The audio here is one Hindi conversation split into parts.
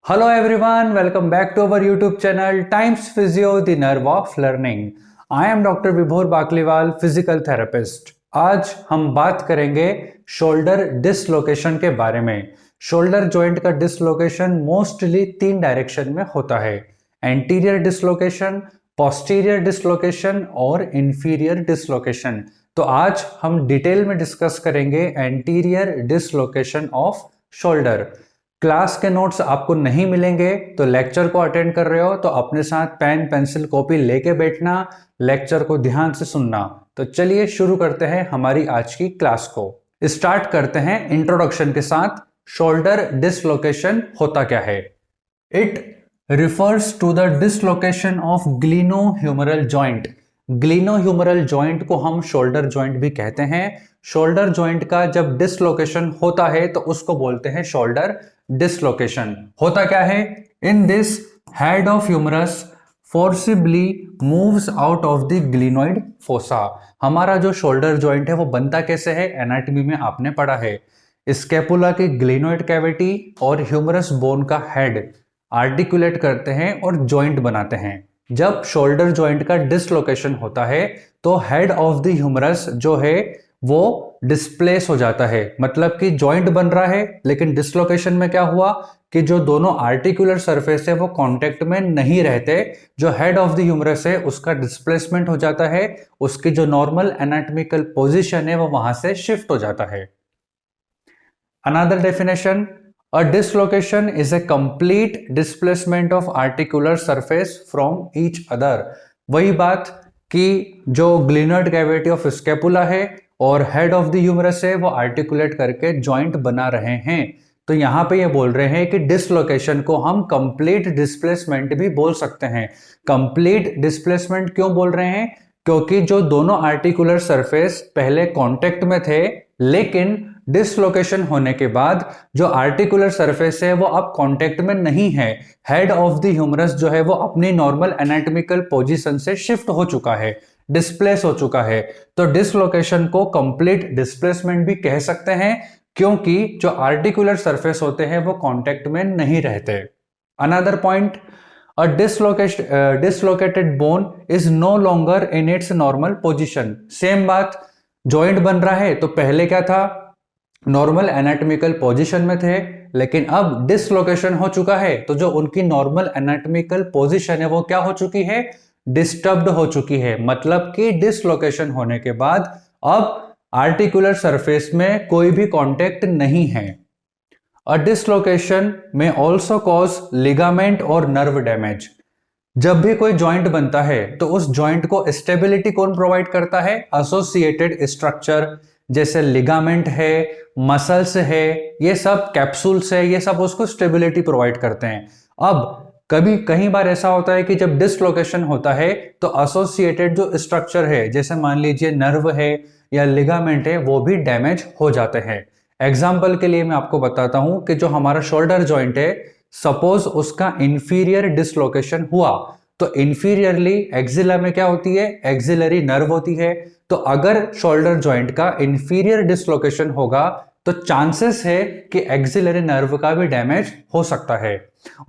Hello everyone, welcome back to our YouTube channel Times Physio, the Nerve of Learning. I am Dr. Vibhor Bakliwal, physical therapist. आज हम बात करेंगे शोल्डर डिसलोकेशन के बारे में। शोल्डर जॉइंट का डिसलोकेशन मोस्टली 3 डायरेक्शन में होता है, एंटीरियर डिसलोकेशन, पोस्टीरियर डिसलोकेशन और इंफीरियर डिसलोकेशन। तो आज हम डिटेल में डिस्कस करेंगे anterior dislocation of shoulder. Class के नोट्स आपको नहीं मिलेंगे तो लेक्चर को अटेंड कर रहे हो तो अपने साथ पेन पेंसिल कॉपी लेके बैठना, लेक्चर को ध्यान से सुनना। तो चलिए शुरू करते हैं हमारी आज की क्लास को। स्टार्ट करते हैं इंट्रोडक्शन के साथ। शोल्डर डिसलोकेशन होता क्या है? It refers to the dislocation of glenohumeral joint. Glenohumeral joint को हम शोल्डर जॉइंट भी कहते हैं। शोल्डर जॉइंट का जब डिसलोकेशन होता है तो उसको बोलते हैं शोल्डर डिसलोकेशन। होता क्या है? In this head of humerus forcibly moves out of the glenoid fossa. हमारा जो शोल्डर जॉइंट है वो बनता कैसे है? एनाटॉमी में आपने पढ़ा है। स्कैपुला की ग्लिनोइड कैविटी और ह्यूमरस बोन का हेड आर्टिकुलेट करते हैं और जॉइंट बनाते हैं। जब शोल्डर जॉइंट का डिसलोकेशन होता है तो हेड ऑफ द ह्यूमरस जो है वो डिस्प्लेस हो जाता है, मतलब कि जॉइंट बन रहा है लेकिन डिसलोकेशन में क्या हुआ कि जो दोनों आर्टिकुलर सरफेस है वो कांटेक्ट में नहीं रहते। जो हेड ऑफ द ह्यूमरस है उसका डिस्प्लेसमेंट हो जाता है, उसकी जो नॉर्मल एनाटॉमिकल पोजीशन है वो वहां से शिफ्ट हो जाता है। Another definition, a dislocation is a complete displacement of articular surface from each other। वही बात कि जो ग्लिनोइड कैविटी ऑफ स्कैपुला है और हेड ऑफ द ह्यूमरस है वो आर्टिकुलेट करके जॉइंट बना रहे हैं। तो यहाँ पे ये बोल रहे हैं कि डिसलोकेशन को हम कंप्लीट डिस्प्लेसमेंट भी बोल सकते हैं। कंप्लीट डिस्प्लेसमेंट क्यों बोल रहे हैं? क्योंकि जो दोनों आर्टिकुलर सरफेस पहले कांटेक्ट में थे लेकिन डिसलोकेशन होने के बाद जो आर्टिकुलर सरफेस है वो अब कांटेक्ट में नहीं है। हेड ऑफ द ह्यूमरस जो है वो अपनी नॉर्मल एनाटॉमिकल पोजीशन से शिफ्ट हो चुका है, डिस्प्लेस हो चुका है। तो डिसलोकेशन को कंप्लीट डिस्प्लेसमेंट भी कह सकते हैं क्योंकि जो आर्टिकुलर सरफेस होते हैं वो कांटेक्ट में नहीं रहते। Another point, A dislocated bone is no longer in its normal position। Same बात, जॉइंट बन रहा है तो पहले क्या था? नॉर्मल एनाटॉमिकल पोजीशन में थे, लेकिन अब डिसलोकेशन हो चुका है तो जो उनकी नॉर्मल एनाटॉमिकल पोजीशन है वो क्या हो चुकी है? डिस्टर्ब्ड हो चुकी है। मतलब कि डिसलोकेशन होने के बाद अब आर्टिकुलर सरफेस में कोई भी कांटेक्ट नहीं है। A dislocation may also cause ligament और nerve damage। जब भी कोई जॉइंट बनता है तो उस जॉइंट को स्टेबिलिटी कौन प्रोवाइड करता है? एसोसिएटेड स्ट्रक्चर जैसे लिगामेंट है, मसल्स है, ये सब कैप्सूल्स है, ये सब उसको स्टेबिलिटी प्रोवाइड करते हैं। अब कभी कई बार ऐसा होता है कि जब डिसलोकेशन होता है तो एसोसिएटेड जो स्ट्रक्चर है जैसे मान लीजिए नर्व है या लिगामेंट है वो भी डैमेज हो जाते हैं। एग्जाम्पल के लिए मैं आपको बताता हूं कि जो हमारा शोल्डर जॉइंट है, सपोज उसका इंफीरियर डिसलोकेशन हुआ तो इंफीरियरली एक्सिला में क्या होती है? एक्सिलरी नर्व होती है। तो अगर शोल्डर जॉइंट का इंफीरियर डिसलोकेशन होगा तो चांसेस है कि एक्सिलरी नर्व का भी डैमेज हो सकता है।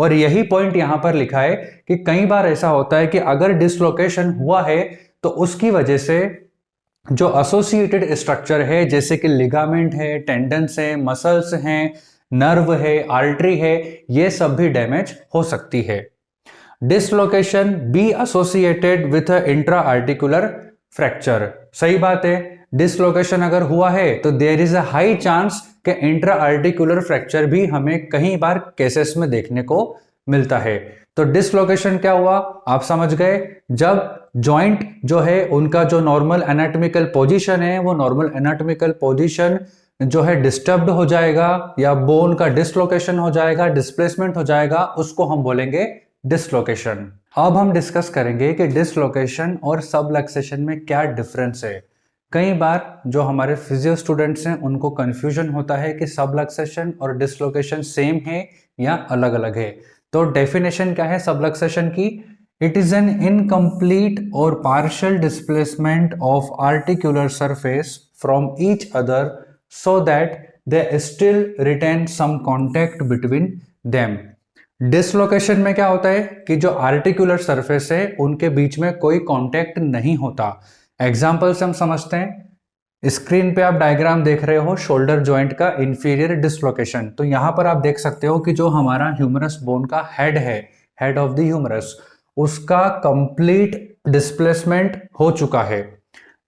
और यही पॉइंट यहां पर लिखा है कि कई बार ऐसा होता है कि अगर डिसलोकेशन हुआ है तो उसकी वजह से जो एसोसिएटेड स्ट्रक्चर है जैसे कि लिगामेंट है, टेंडन्स है, मसल्स हैं, नर्व है, आर्टरी है, ये सब भी डैमेज हो सकती है। Dislocation be associated with intra articular fracture. सही बात है, डिसलोकेशन अगर हुआ है तो there is a high chance कि इंट्रा आर्टिकुलर फ्रैक्चर भी हमें कई बार केसेस में देखने को मिलता है। तो डिसलोकेशन क्या हुआ आप समझ गए? जब जॉइंट जो है उनका जो नॉर्मल एनाटॉमिकल पोजीशन है वो नॉर्मल एनाटॉमिकल पोजीशन जो है डिस्टर्ब्ड हो जाएगा या बोन का डिसलोकेशन हो जाएगा, डिस्प्लेसमेंट हो जाएगा, उसको हम बोलेंगे डिसलोकेशन। अब हम डिस्कस करेंगे कि डिसलोकेशन और सबलक्सेशन में क्या डिफरेंस है। कई बार जो हमारे फिजियो स्टूडेंट्स हैं उनको कंफ्यूजन होता है कि सबलक्सेशन और डिसलोकेशन सेम है या अलग अलग है। तो डेफिनेशन क्या है सबलक्सेशन की? It is an incomplete or partial displacement of articular surface from each other so that they still retain some contact between them। Dislocation में क्या होता है कि जो आर्टिकुलर सरफेस है उनके बीच में कोई कांटेक्ट नहीं होता। एग्जांपल से हम समझते हैं। स्क्रीन पे आप डायग्राम देख रहे हो शोल्डर जॉइंट का इंफीरियर डिसलोकेशन। तो यहां पर आप देख सकते हो कि जो हमारा ह्यूमरस बोन का हेड है, हेड ऑफ द ह्यूमरस, उसका कंप्लीट डिस्प्लेसमेंट हो चुका है।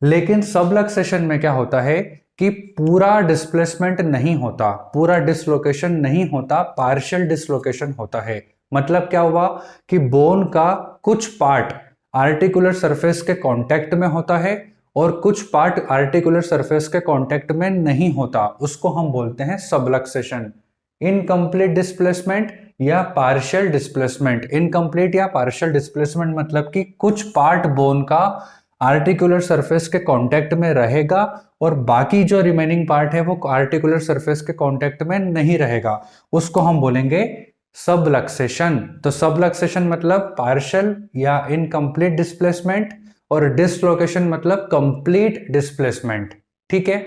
लेकिन सबलक्सेशन में क्या होता है कि पूरा डिस्प्लेसमेंट नहीं होता, पूरा डिसलोकेशन नहीं होता, पार्शियल डिसलोकेशन होता है। मतलब क्या हुआ कि बोन का कुछ पार्ट आर्टिकुलर सरफेस के कांटेक्ट में होता है और कुछ पार्ट आर्टिकुलर सरफेस के कांटेक्ट में नहीं होता, उसको हम बोलते हैं सबलक्सेशन। इनकम्प्लीट डिस्प्लेसमेंट या पार्शियल डिस्प्लेसमेंट। इनकम्प्लीट या पार्शियल डिस्प्लेसमेंट मतलब कि कुछ पार्ट बोन का आर्टिकुलर सरफेस के कांटेक्ट में रहेगा और बाकी जो रिमेनिंग पार्ट है वो आर्टिकुलर सरफेस के कांटेक्ट में नहीं रहेगा, उसको हम बोलेंगे सबलक्सेशन। तो सबलक्सेशन मतलब पार्शियल या इनकम्प्लीट डिस्प्लेसमेंट और डिसलोकेशन मतलब कंप्लीट डिस्प्लेसमेंट। ठीक है,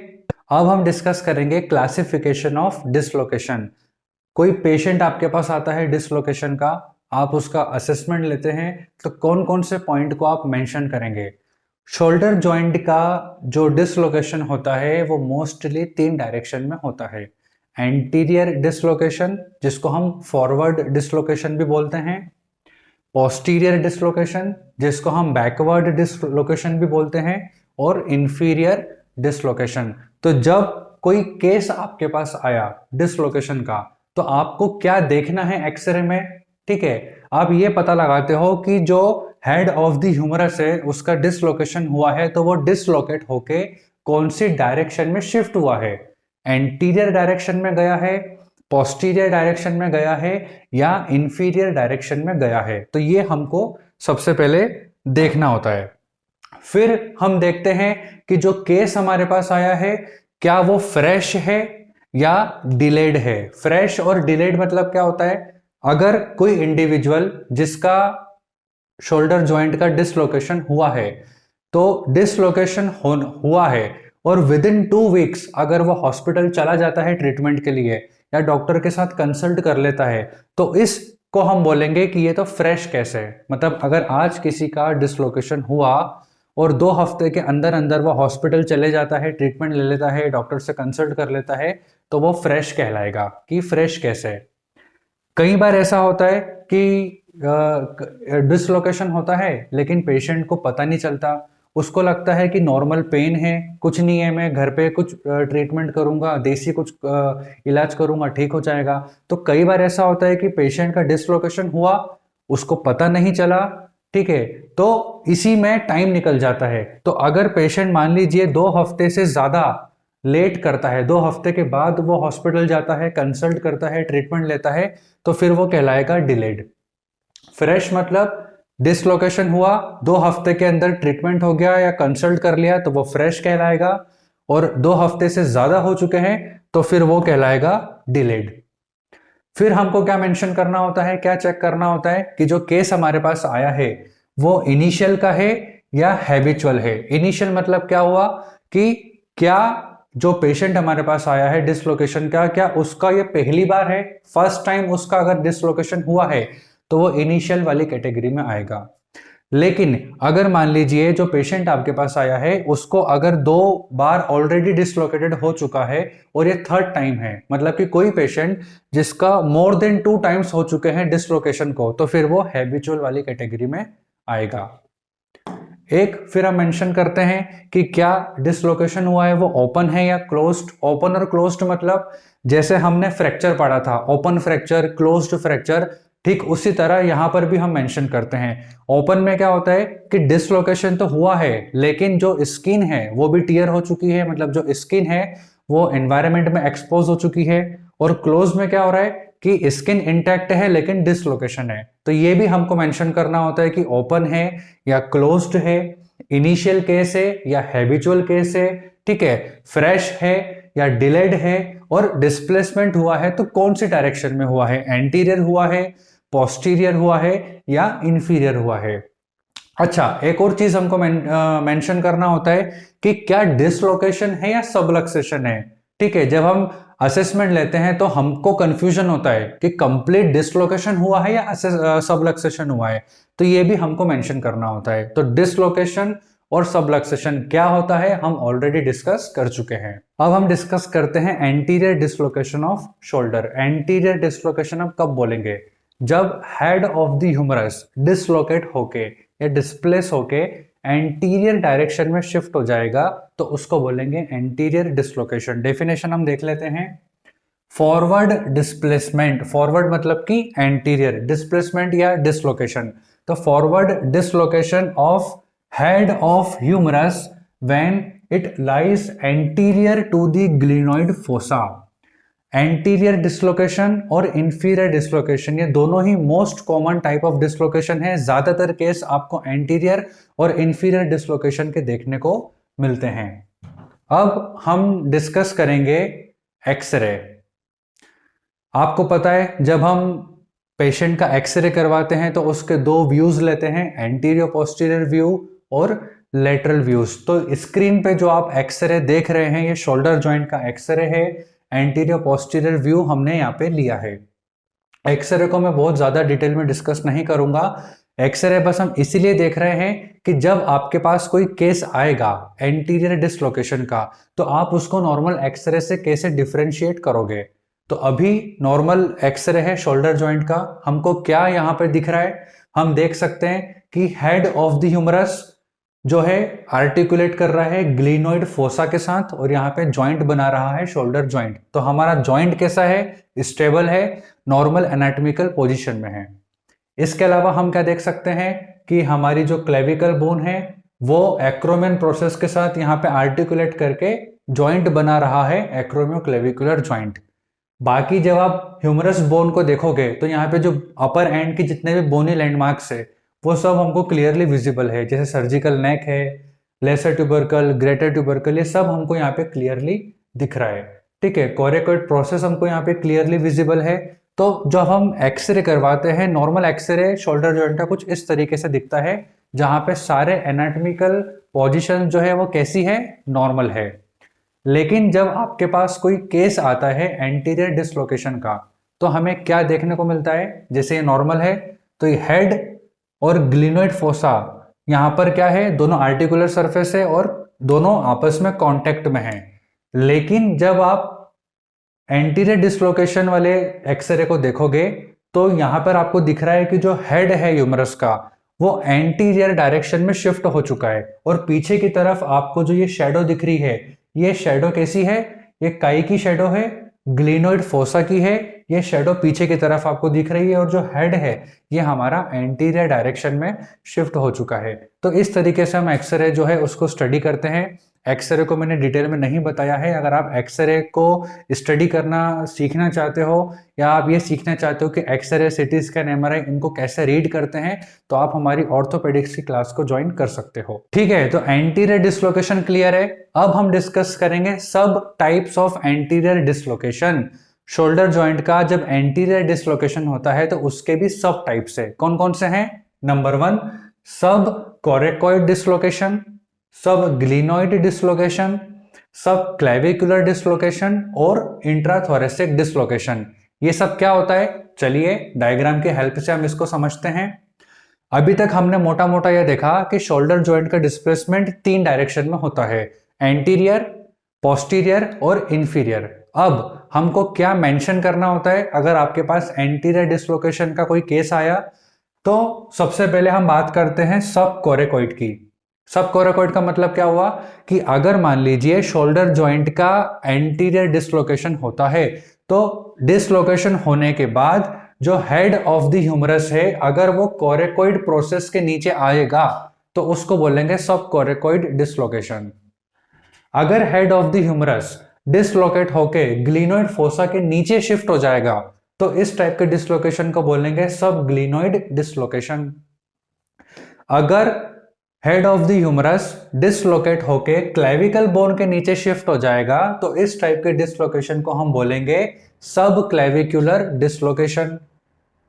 अब हम डिस्कस करेंगे क्लासिफिकेशन ऑफ डिसलोकेशन। कोई पेशेंट आपके पास आता है डिसलोकेशन का, आप उसका असेसमेंट लेते हैं, तो कौन कौन से पॉइंट को आप मेंशन करेंगे? शोल्डर जॉइंट का जो डिसलोकेशन होता है वो मोस्टली 3 डायरेक्शन में होता है। एंटीरियर डिसलोकेशन, जिसको हम फॉरवर्ड डिसलोकेशन भी बोलते हैं, पोस्टीरियर डिसलोकेशन जिसको हम बैकवर्ड डिसलोकेशन भी बोलते हैं, और इंफीरियर डिसलोकेशन। तो जब कोई केस आपके पास आया डिसलोकेशन का, तो आपको क्या देखना है एक्सरे में? ठीक है, आप ये पता लगाते हो कि जो हेड ऑफ द ह्यूमरस है उसका डिसलोकेशन हुआ है, तो वो डिसलोकेट होके कौन सी डायरेक्शन में शिफ्ट हुआ है? एंटीरियर डायरेक्शन में गया है, पोस्टीरियर डायरेक्शन में गया है, या इंफीरियर डायरेक्शन में गया है? तो ये हमको सबसे पहले देखना होता है। फिर हम देखते हैं कि जो केस हमारे पास आया है क्या वो फ्रेश है या डिलेड है। फ्रेश और डिलेड मतलब क्या होता है? अगर कोई इंडिविजुअल जिसका शोल्डर जॉइंट का डिसलोकेशन हुआ है, तो डिसलोकेशन हुआ है और विद इन 2 वीक्स अगर वो हॉस्पिटल चला जाता है ट्रीटमेंट के लिए या डॉक्टर के साथ कंसल्ट कर लेता है, तो इसको हम बोलेंगे कि ये तो फ्रेश केस है। मतलब अगर आज किसी का डिसलोकेशन हुआ और 2 हफ्ते के अंदर अंदर वो हॉस्पिटल चले जाता है, ट्रीटमेंट ले लेता है, डॉक्टर से कंसल्ट कर लेता है, तो वो फ्रेश कहलाएगा कि फ्रेश केस है। कई बार ऐसा होता है कि डिसलोकेशन होता है लेकिन पेशेंट को पता नहीं चलता, उसको लगता है कि नॉर्मल पेन है, कुछ नहीं है, मैं घर पे कुछ ट्रीटमेंट करूंगा, देसी कुछ इलाज करूंगा, ठीक हो जाएगा। तो कई बार ऐसा होता है कि पेशेंट का डिसलोकेशन हुआ, उसको पता नहीं चला, ठीक है, तो इसी में टाइम निकल जाता है। तो अगर पेशेंट मान लीजिए 2 हफ्ते से ज्यादा लेट करता है, 2 हफ्ते के बाद वो हॉस्पिटल जाता है, कंसल्ट करता है, ट्रीटमेंट लेता है, तो फिर वो कहलाएगा डिलेड। फ्रेश मतलब डिसलोकेशन हुआ, 2 हफ्ते के अंदर ट्रीटमेंट हो गया या कंसल्ट कर लिया, तो वो फ्रेश कहलाएगा। और 2 हफ्ते से ज्यादा हो चुके हैं तो फिर वो कहलाएगा डिलेड। फिर हमको क्या मेंशन करना होता है, क्या चेक करना होता है कि जो केस हमारे पास आया है वो इनिशियल का है या हैबिचुअल है। इनिशियल मतलब क्या हुआ कि क्या जो पेशेंट हमारे पास आया है डिसलोकेशन का, क्या उसका ये पहली बार है, फर्स्ट टाइम उसका अगर डिसलोकेशन हुआ है तो वो इनिशियल वाली कैटेगरी में आएगा। लेकिन अगर मान लीजिए जो पेशेंट आपके पास आया है उसको अगर 2 बार ऑलरेडी डिसलोकेटेड हो चुका है और ये 3rd टाइम है, मतलब कि कोई पेशेंट जिसका मोर देन 2 टाइम्स हो चुके हैं डिसलोकेशन को, तो फिर वो हैबिचुअल वाली कैटेगरी में आएगा। एक फिर हम मेंशन करते हैं कि क्या डिसलोकेशन हुआ है वो ओपन है या क्लोज्ड। ओपन और क्लोज्ड मतलब जैसे हमने फ्रैक्चर पढ़ा था, ओपन फ्रैक्चर, क्लोज्ड फ्रैक्चर, ठीक उसी तरह यहां पर भी हम मेंशन करते हैं। ओपन में क्या होता है कि डिसलोकेशन तो हुआ है लेकिन जो स्किन है वो भी टियर हो चुकी है, मतलब जो स्किन है वो एनवायरनमेंट में एक्सपोज हो चुकी है। और क्लोज में क्या हो रहा है कि स्किन इंटैक्ट है लेकिन डिसलोकेशन है। तो ये भी हमको मेंशन करना होता है कि ओपन है या क्लोज्ड है, इनिशियल केस है या हैबिचुअल केस है, ठीक है, फ्रेश है या डिलेड है, और डिस्प्लेसमेंट हुआ है तो कौन सी डायरेक्शन में हुआ है, एंटीरियर हुआ है, पोस्टीरियर हुआ है या इंफीरियर हुआ है। अच्छा, एक और चीज हमको मेंशन करना होता है कि क्या डिसलोकेशन है या सबलक्सेशन है। ठीक है, जब हम असेसमेंट लेते हैं तो हमको कंफ्यूजन होता है कि कंप्लीट डिसलोकेशन हुआ है या सबलक्सेशन हुआ है, तो ये भी हमको मेंशन करना होता है। तो डिसलोकेशन और सबलक्सेशन क्या होता है हम ऑलरेडी डिस्कस कर चुके हैं। अब हम डिस्कस करते हैं anterior dislocation of shoulder. Anterior dislocation अब कब बोलेंगे? जब head of the humerus dislocate होके या डिस्प्लेस होके एंटीरियर डायरेक्शन में शिफ्ट हो जाएगा तो उसको बोलेंगे एंटीरियर डिसलोकेशन। डेफिनेशन हम देख लेते हैं। फॉरवर्ड डिस्प्लेसमेंट, फॉरवर्ड मतलब कि एंटीरियर, डिस्प्लेसमेंट या डिसलोकेशन, तो forward dislocation of head of humerus when it lies anterior to the glenoid fossa. Anterior dislocation और इंफीरियर डिसलोकेशन ये दोनों ही most common type of dislocation है। ज्यादातर केस आपको एंटीरियर और इंफीरियर डिसलोकेशन के देखने को मिलते हैं। अब हम डिस्कस करेंगे एक्सरे। आपको पता है जब हम पेशेंट का एक्सरे करवाते हैं तो उसके दो व्यूज लेते हैं, एंटीरियर पोस्टीरियर व्यू और लेटरल व्यूज। तो स्क्रीन पे जो आप एक्सरे देख रहे हैं ये शोल्डर जॉइंट का एक्सरे है। एंटीरियर पोस्टीरियर व्यू हमने यहाँ पे लिया है। एक्सरे को मैं बहुत ज्यादा डिटेल में डिस्कस नहीं करूंगा। एक्सरे बस हम इसीलिए देख रहे हैं कि जब आपके पास कोई केस आएगा एंटीरियर डिसलोकेशन का तो आप उसको नॉर्मल एक्सरे से कैसे डिफरेंशिएट करोगे। तो अभी नॉर्मल एक्सरे है शोल्डर जॉइंट का, हमको क्या यहाँ पे दिख रहा है? हम देख सकते हैं कि हेड ऑफ द ह्यूमरस जो है आर्टिकुलेट कर रहा है ग्लिनोइड फोसा के साथ और यहाँ पे जॉइंट बना रहा है शोल्डर जॉइंट। तो हमारा जॉइंट कैसा है? स्टेबल है, नॉर्मल एनाटॉमिकल पोजीशन में है। इसके अलावा हम क्या देख सकते हैं कि हमारी जो क्लेविकल बोन है वो एक्रोमियन प्रोसेस के साथ यहाँ पे आर्टिकुलेट करके जॉइंट बना रहा है, एक्रोमियो क्लेविकुलर जॉइंट। बाकी जब आप ह्यूमरस बोन को देखोगे तो यहाँ पे जो अपर एंड के जितने भी बोनी लैंडमार्क्स है वो सब हमको क्लियरली विजिबल है, जैसे सर्जिकल नेक है, लेसर ट्यूबरकल, ग्रेटर ट्यूबरकल, ये सब हमको यहाँ पे क्लियरली दिख रहा है। ठीक है, कोरेकोइड प्रोसेस हमको यहाँ पे क्लियरली विजिबल है। तो जब हम एक्सरे करवाते हैं नॉर्मल एक्सरे शोल्डर जॉइंट का कुछ इस तरीके से दिखता है, जहां पे सारे एनाटॉमिकल पोजीशन जो है वो कैसी है? नॉर्मल है। लेकिन जब आपके पास कोई केस आता है एंटीरियर डिसलोकेशन का तो हमें क्या देखने को मिलता है? जैसे ये नॉर्मल है तो ये हेड और ग्लिनोइड फोसा यहाँ पर क्या है? दोनों आर्टिकुलर सरफेस है और दोनों आपस में कांटेक्ट में है। लेकिन जब आप एंटीरियर डिसलोकेशन वाले एक्सरे को देखोगे तो यहाँ पर आपको दिख रहा है कि जो हेड है ह्यूमरस का वो एंटीरियर डायरेक्शन में शिफ्ट हो चुका है और पीछे की तरफ आपको जो ये शेडो दिख रही है, ये शेडो कैसी है? ये काई की शेडो है, ग्लिनोइड फोसा की है। ये शेडो पीछे की तरफ आपको दिख रही है और जो हेड है ये हमारा एंटीरियर डायरेक्शन में शिफ्ट हो चुका है। तो इस तरीके से हम एक्सरे जो है उसको स्टडी करते हैं। एक्सरे को मैंने डिटेल में नहीं बताया है। अगर आप एक्सरे को स्टडी करना सीखना चाहते हो या आप ये सीखना चाहते हो कि एक्सरे, सीटी स्कैन, एमआरआई इनको कैसे रीड करते हैं तो आप हमारी ऑर्थोपेडिक्स की क्लास को ज्वाइन कर सकते हो। ठीक है, तो एंटीरियर डिसलोकेशन क्लियर है। अब हम डिस्कस करेंगे सब types of anterior dislocation. Shoulder joint का जब एंटीरियर डिसलोकेशन होता है तो उसके भी सब टाइप्स है। कौन कौन से हैं? नंबर 1 सब कोरेकोइड डिसलोकेशन, सब ग्लिनोइड डिसलोकेशन, सब क्लेविकुलर डिसलोकेशन और इंट्राथोरेसिक डिसलोकेशन। ये सब क्या होता है? चलिए डायग्राम की हेल्प से हम इसको समझते हैं। अभी तक हमने मोटा मोटा यह देखा कि शोल्डर जॉइंट का डिस्प्लेसमेंट 3 डायरेक्शन में होता है, एंटीरियर, पोस्टीरियर और इंफीरियर। अब हमको क्या मेंशन करना होता है अगर आपके पास एंटीरियर डिसलोकेशन का कोई केस आया? तो सबसे पहले हम बात करते हैं सब कोरेकोइड की। सब कोरेकोइड का मतलब क्या हुआ कि अगर मान लीजिए शोल्डर जॉइंट का एंटीरियर डिसलोकेशन होता है तो डिसलोकेशन होने के बाद जो हेड ऑफ द ह्यूमरस है अगर वो कोरेकोइड प्रोसेस के नीचे आएगा तो उसको बोलेंगे सब कोरेकोइड डिसलोकेशन। अगर head of the humerus dislocate होके ग्लिनोइड फोसा के नीचे शिफ्ट हो जाएगा तो इस टाइप के डिसलोकेशन को बोलेंगे सब ग्लिनोइड डिसलोकेशन। अगर head of the humerus dislocate होके क्लेविकल बोन के नीचे शिफ्ट हो जाएगा तो इस टाइप के डिसलोकेशन को हम बोलेंगे सब क्लेविकुलर डिसलोकेशन।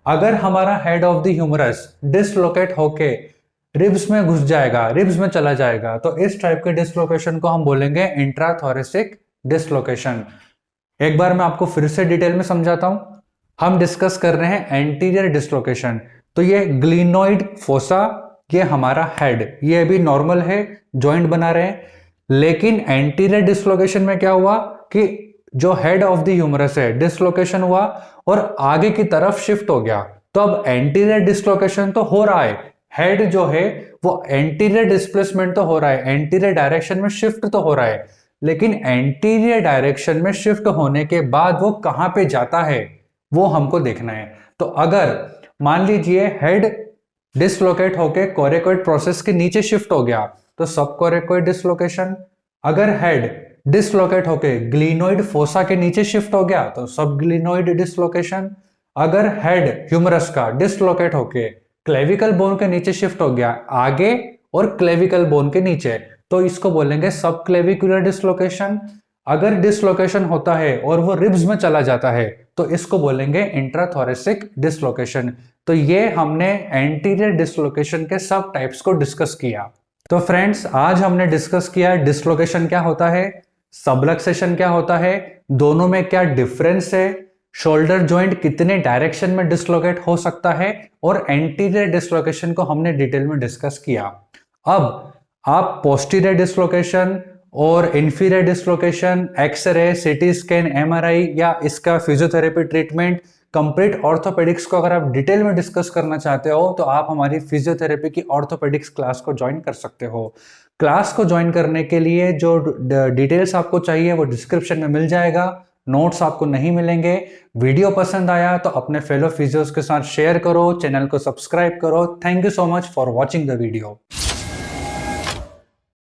अगर हमारा head of the humerus dislocate होके रिब्स में घुस जाएगा, रिब्स में चला जाएगा तो इस टाइप के डिसलोकेशन को हम बोलेंगे इंट्राथोरेसिक डिसलोकेशन। एक बार मैं आपको फिर से डिटेल में समझाता हूं। हम डिस्कस कर रहे हैं एंटीरियर डिस्लोकेशन। तो ये ग्लिनोइड फोसा, ये हमारा हेड, ये अभी नॉर्मल है, जॉइंट बना रहे हैं। लेकिन एंटीरियर डिस्लोकेशन में क्या हुआ कि जो हेड ऑफ द ह्यूमरस है डिस्लोकेशन हुआ और आगे की तरफ शिफ्ट हो गया। तो अब एंटीरियर डिस्लोकेशन तो हो रहा है, हेड जो है वो एंटीरियर डिस्प्लेसमेंट तो हो रहा है, एंटीरियर डायरेक्शन में शिफ्ट तो हो रहा है, लेकिन एंटीरियर डायरेक्शन में शिफ्ट होने के बाद वो कहां पे जाता है वो हमको देखना है। तो अगर मान लीजिए हेड डिसलोकेट होके कोरेकोइड प्रोसेस के नीचे शिफ्ट हो गया तो सब कोरेकोइड डिसलोकेशन। अगर हेड डिसलोकेट होके ग्लिनोइड फोसा के नीचे शिफ्ट हो गया तो सब ग्लिनोइड डिसलोकेशन। अगर हेड ह्यूमरस का डिसलोकेट होके क्लेविकल बोन के नीचे शिफ्ट हो गया आगे और क्लेविकल बोन के नीचे तो इसको बोलेंगे सब क्लेविकुलर डिसलोकेशन। अगर डिसलोकेशन होता है और वो रिब्स में चला जाता है तो इसको बोलेंगे इंट्राथोरेसिक डिसलोकेशन। तो ये हमने एंटीरियर डिसलोकेशन के सब टाइप्स को डिस्कस किया। तो फ्रेंड्स आज हमने डिस्कस किया डिसलोकेशन क्या होता है, सबलक्सेशन क्या होता है, दोनों में क्या डिफरेंस है, शोल्डर जॉइंट कितने डायरेक्शन में डिसलोकेट हो सकता है, और एंटीरियर डिसलोकेशन को हमने डिटेल में डिस्कस किया। अब आप पोस्टीरियर डिसलोकेशन और inferior dislocation, X-ray, CT scan, MRI या इसका फिजियोथेरेपी ट्रीटमेंट, कंप्लीट ऑर्थोपेडिक्स को अगर आप डिटेल में डिस्कस करना चाहते हो तो आप हमारी फिजियोथेरेपी की ऑर्थोपेडिक्स क्लास को ज्वाइन कर सकते हो। क्लास को ज्वाइन करने के लिए जो डिटेल्स आपको चाहिए वो डिस्क्रिप्शन में मिल जाएगा, नोट्स आपको नहीं मिलेंगे। वीडियो पसंद आया तो अपने फेलो फिजियोस के साथ शेयर करो, चैनल को सब्सक्राइब करो। Thank you so much for watching the video.